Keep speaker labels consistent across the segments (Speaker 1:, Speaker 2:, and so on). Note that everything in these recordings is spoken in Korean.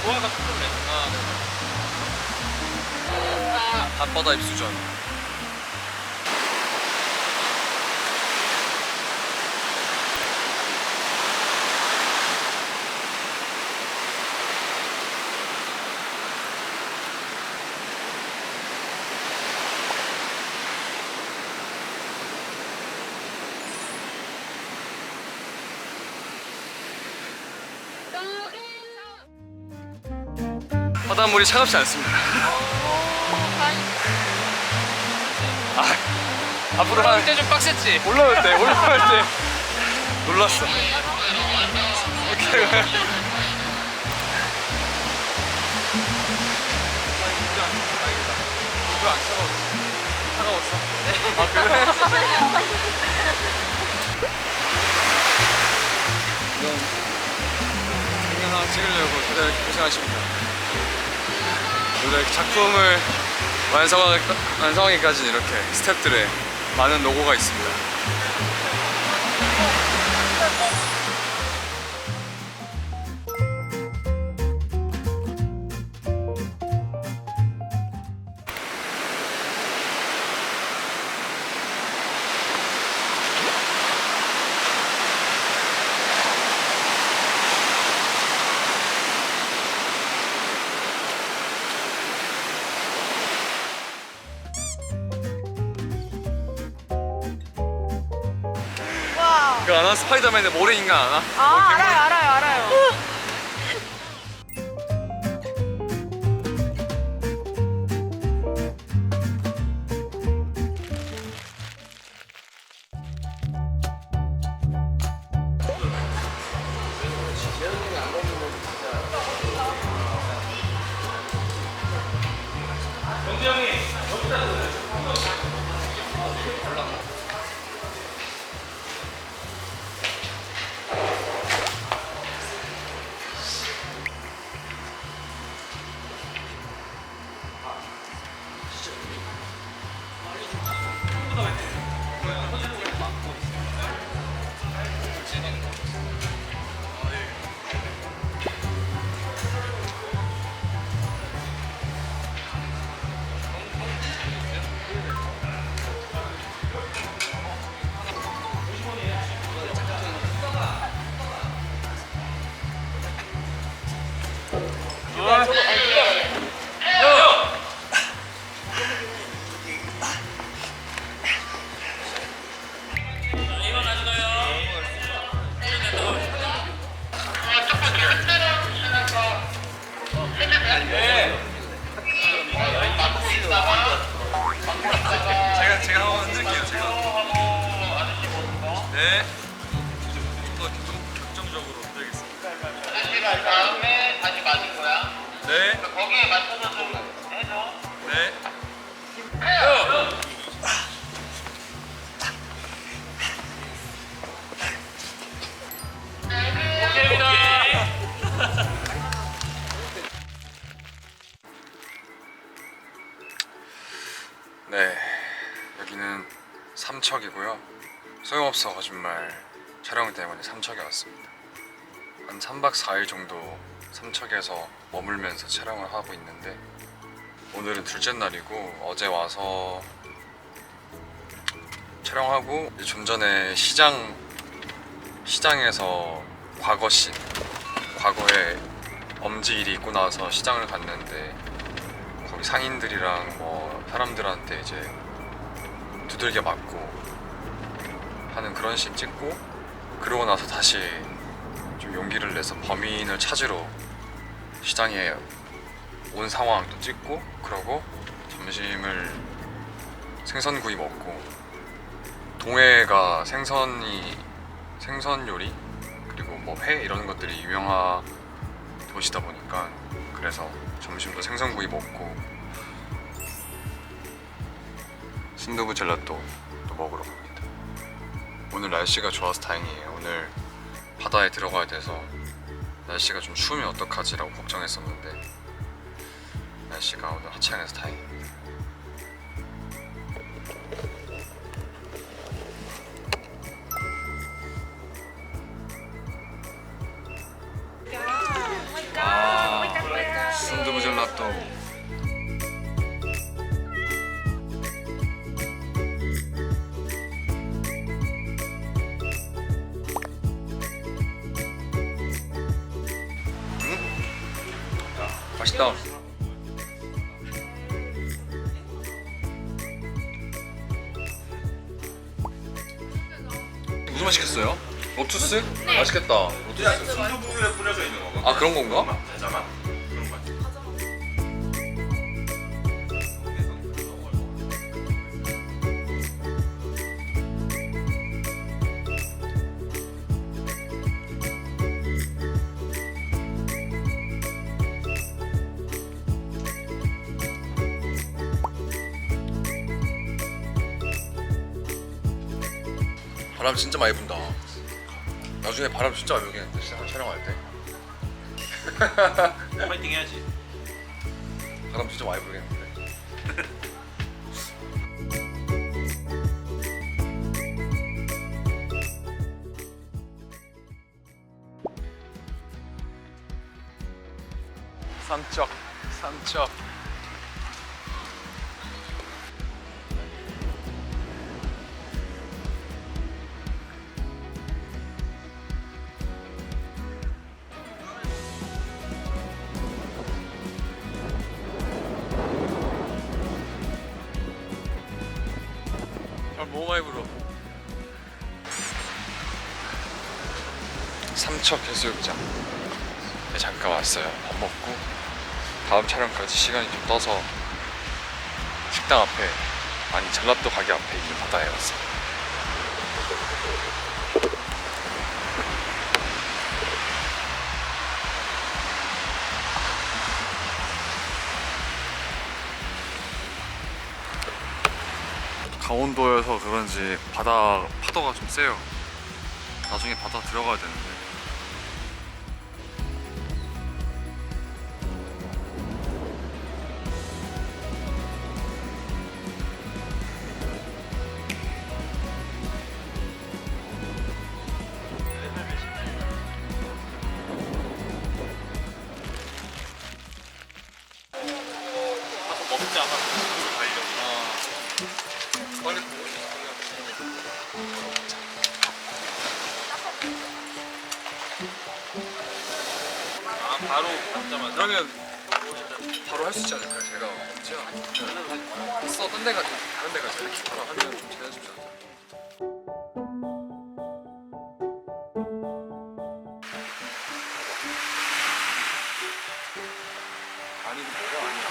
Speaker 1: 우아가 푸른래. 밤바다 입수전. 바닷물이 차갑지 않습니다. 앞으로 할 때 좀 빡셌지? 올라올 때 놀랐어. 이렇게 이거 안 차가웠어? 아 그래? 이건 생명 하나 찍으려고 다들 고생하십니다. 원래 작품을 완성하기까지는 이렇게 스태프들의 많은 노고가 있습니다. 그거 아나? 스파이더맨의 모래인간 아나?
Speaker 2: 아, 알아요. 제가 한번 흔들게요. 네. 좀 더 격정적으로 흔들겠습니다.
Speaker 3: 다시 다음에 다시 맞을 거야.
Speaker 1: 네.
Speaker 3: 거기에 맞춰서 좀 해줘.
Speaker 1: 네. 네, 여기는 삼척이고요. 소용없어 거짓말 촬영 때문에 삼척에 왔습니다. 한 3박 4일 정도 삼척에서 머물면서 촬영을 하고 있는데 오늘은 둘째 날이고 어제 와서 촬영하고 좀 전에 시장에서 과거씬, 과거에 엄지일이 있고 나서 시장을 갔는데 거기 상인들이랑 뭐 사람들한테 이제 두들겨 맞고 하는 그런 씬 찍고, 그러고 나서 다시 좀 용기를 내서 범인을 찾으러 시장에 온 상황도 찍고, 그러고 점심을 생선구이 먹고, 동해가 생선 요리 그리고 뭐 회 이런 것들이 유명한 도시다 보니까 그래서 점심도 생선구이 먹고 순두부 젤라또 또 먹으러 갑니다. 오늘 날씨가 좋아서 다행이에요. 오늘 바다에 들어가야 돼서 날씨가 좀 추우면 어떡하지라고 걱정했었는데 날씨가 오늘 하찮아서 다행입니다. 맛있다. 무슨 맛 시켰어요? 로투스? 네. 맛있겠다. 로투스.
Speaker 4: 순두부에 뿌려져 있는 거거든.
Speaker 1: 아 그런 건가?
Speaker 4: 과자만 그런 거.
Speaker 1: 바람 진짜 많이 분다. 나중에 바람 진짜 많이 불겠는데 촬영할 때.
Speaker 4: 파이팅 해야지.
Speaker 1: 바람 진짜 많이 불겠는데. 삼척. 너무 많이 불어. 삼척 해수욕장에 잠깐 왔어요. 밥 먹고 다음 촬영까지 시간이 좀 떠서 식당 앞에, 아니 젤라또 가게 앞에 있는 바다에 왔어요. 강원도여서 그런지 파도가 좀 세요. 나중에 바다 들어가야 되는데.
Speaker 4: 먹지 않아.
Speaker 1: 빨리
Speaker 4: 바로 앉자마자.
Speaker 1: 그러면 바로 할 수 있지 않을까요? 제가 엄지야 했어. 다른 데 가서 이렇게 바로 하면 좀 자연스럽지 않을까요? 아니 이거 뭐가 아니야.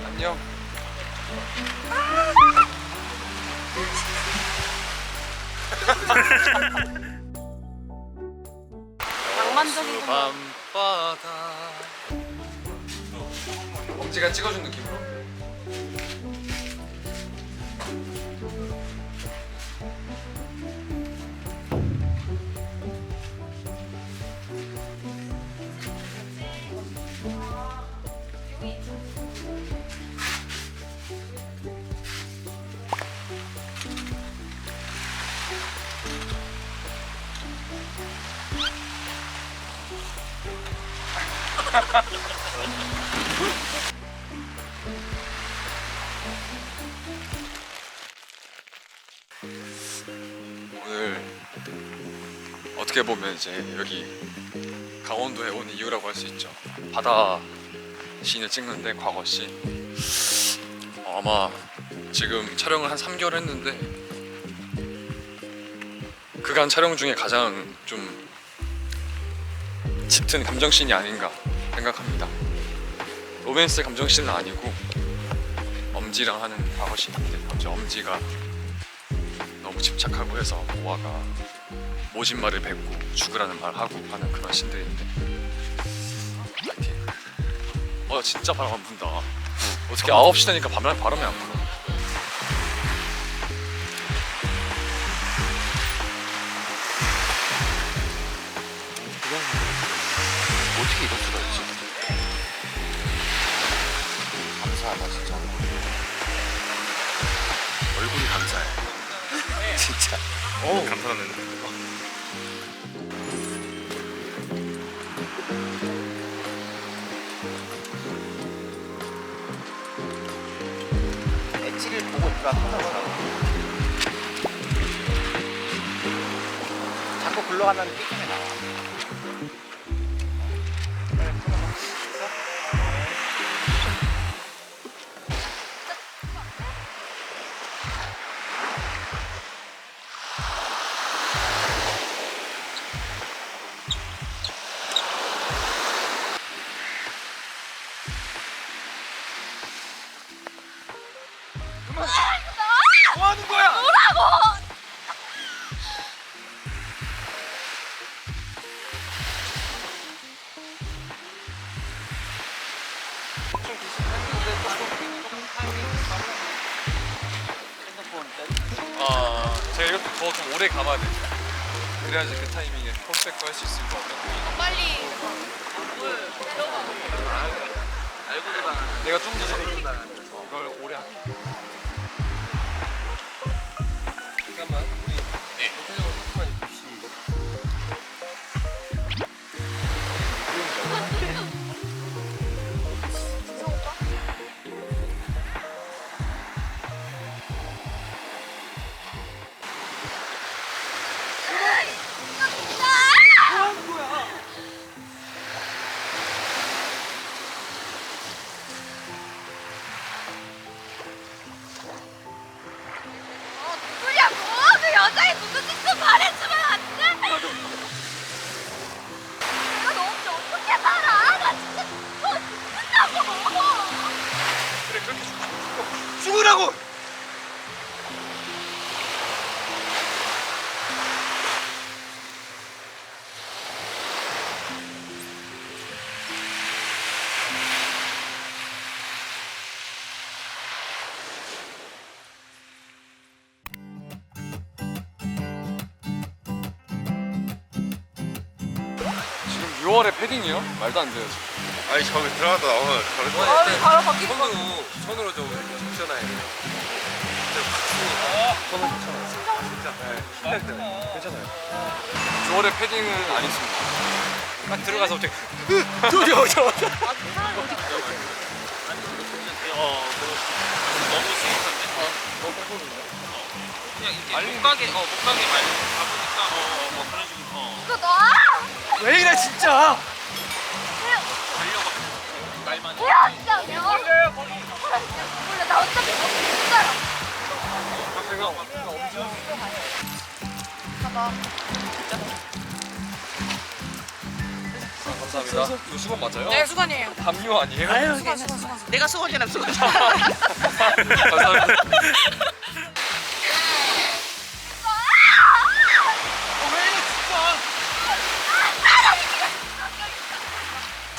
Speaker 1: 안녕.
Speaker 5: 낭만적인 거.
Speaker 1: 밤바다. 엄지가 찍어준 느낌으로. 오늘 어떻게 보면 이제 여기 강원도에 온 이유라고 할 수 있죠. 바다 씬을 찍는데 과거 씬. 아마 지금 촬영을 한 3개월 했는데 그간 촬영 중에 가장 좀 짙은 감정 씬이 아닌가 생각합니다. 로맨스 감정 씬은 아니고 엄지랑 하는 과거 씬인데 이제 엄지가 너무 집착하고 해서 모아가 모진 말을 뱉고 죽으라는 말 하고 하는 그런 씬들인데 파이팅. 진짜 바람 안 분다. 어떻게 9시 되니까 바람이 안 불어.
Speaker 6: 어떻게 이럴 수가 있지? 감사하다 진짜. 얼굴이 감사해. 진짜.
Speaker 4: 감사하는.
Speaker 6: 자꾸 굴러가면 삐끗이 나와.
Speaker 2: 뭐 하는 거야? 제가 이것도 더 좀 오래 감아야 돼요. 그래야지 그 타이밍에 컴백도 할 수 있을 것 같아요.
Speaker 5: 빨리
Speaker 2: 내가 좀 더 이걸 오래 하기. 잠깐만, 우리 노태적으로 조금만 입읍시다.
Speaker 5: 누구냐고 그 여자애 누군지 좀 말해주면 안 돼? 내가 너 없이 어떻게 살아? 나 진짜 너 죽는다고.
Speaker 2: 그래, 그렇게 죽어. 죽으라고! 지금 6월에 패딩이요? 말도 안 돼요. 지금.
Speaker 4: 아니 저기 들어갔다 나오면 다른 거
Speaker 5: 바로 바뀔 거.
Speaker 2: 손으로 좀 정전해야 돼요. 손은 괜찮아요. 진짜. 네. 신날 때는 괜찮아요. 6월에 패딩은 안 입습니다. 딱 들어가서 어떻게
Speaker 4: 너무 스윗한데? 그냥 이렇게 못 가게 말고 가보니까 뭐 그런 식으로
Speaker 5: 이거 놔.
Speaker 2: 왜 이래 진짜?
Speaker 4: 달려고 말만
Speaker 5: 헤어지자며. 몰라 나 어차피 못 살아. 봐봐.
Speaker 2: 감사합니다. 이거 수건 맞아요?
Speaker 5: 네 수건이에요.
Speaker 2: 담요 아니에요?
Speaker 5: 아유 수건. 내가 수건이랑 수건.
Speaker 2: 감사합니다.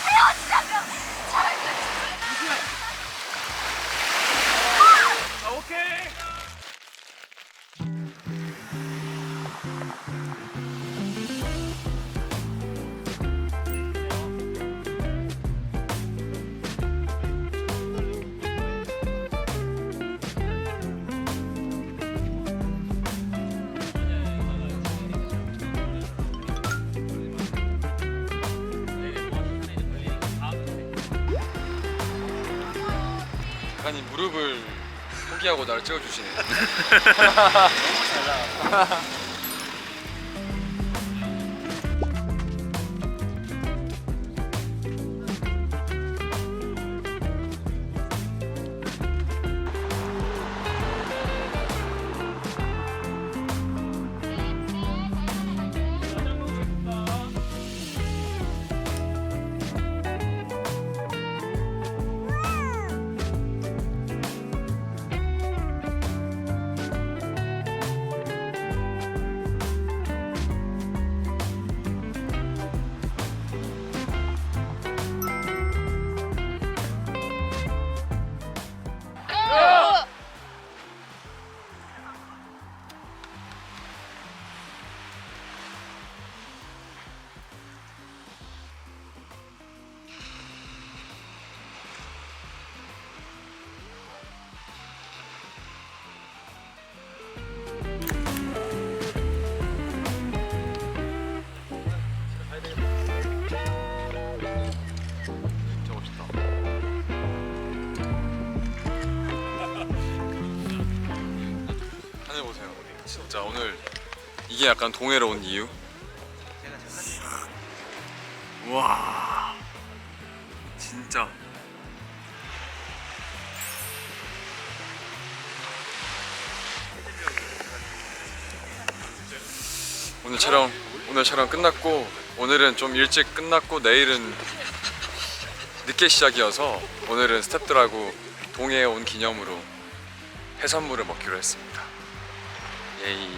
Speaker 5: 헤어지자며.
Speaker 2: 작가님 무릎을 포기하고 나를 찍어주시네.
Speaker 1: 보세요. 진짜 오늘 이게 약간 동해로 온 이유. 와 진짜 오늘 촬영 끝났고 오늘은 좀 일찍 끝났고 내일은 늦게 시작이어서 오늘은 스태프들하고 동해에 온 기념으로 해산물을 먹기로 했습니다. 예이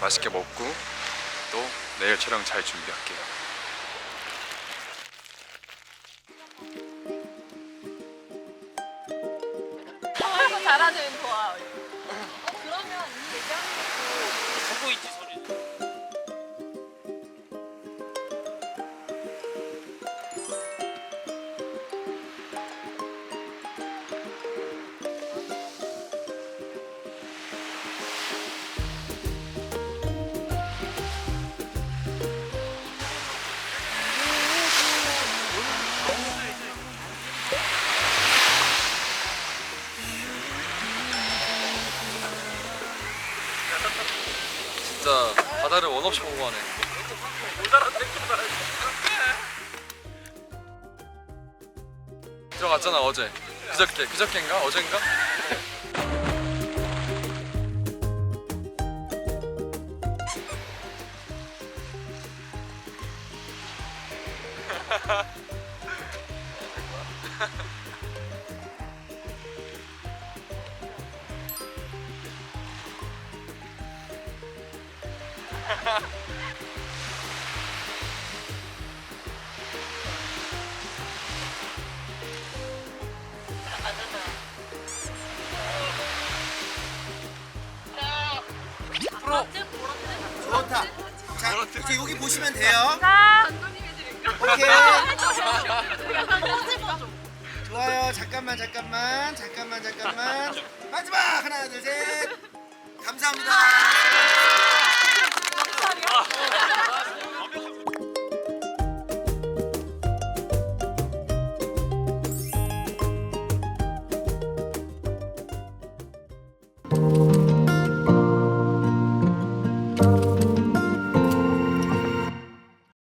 Speaker 1: 맛있게 먹고 또 내일 촬영 잘 준비할게요.
Speaker 5: 이거 잘하는 도와. 그러면 이 얘기하는 것도
Speaker 4: 보고 있지 소리.
Speaker 1: 진짜 바다를 원 없이 보고 가네. 들어갔잖아 어제. 그저께인가 어젠가?
Speaker 7: 좋다. 자, 이제 여기 보시면 돼요.
Speaker 5: 감독님 해드릴까?
Speaker 7: 오케이.
Speaker 5: 약간 꼬집어줘.
Speaker 7: 좋아요. 잠깐만. 마지막 하나, 둘, 셋. 감사합니다.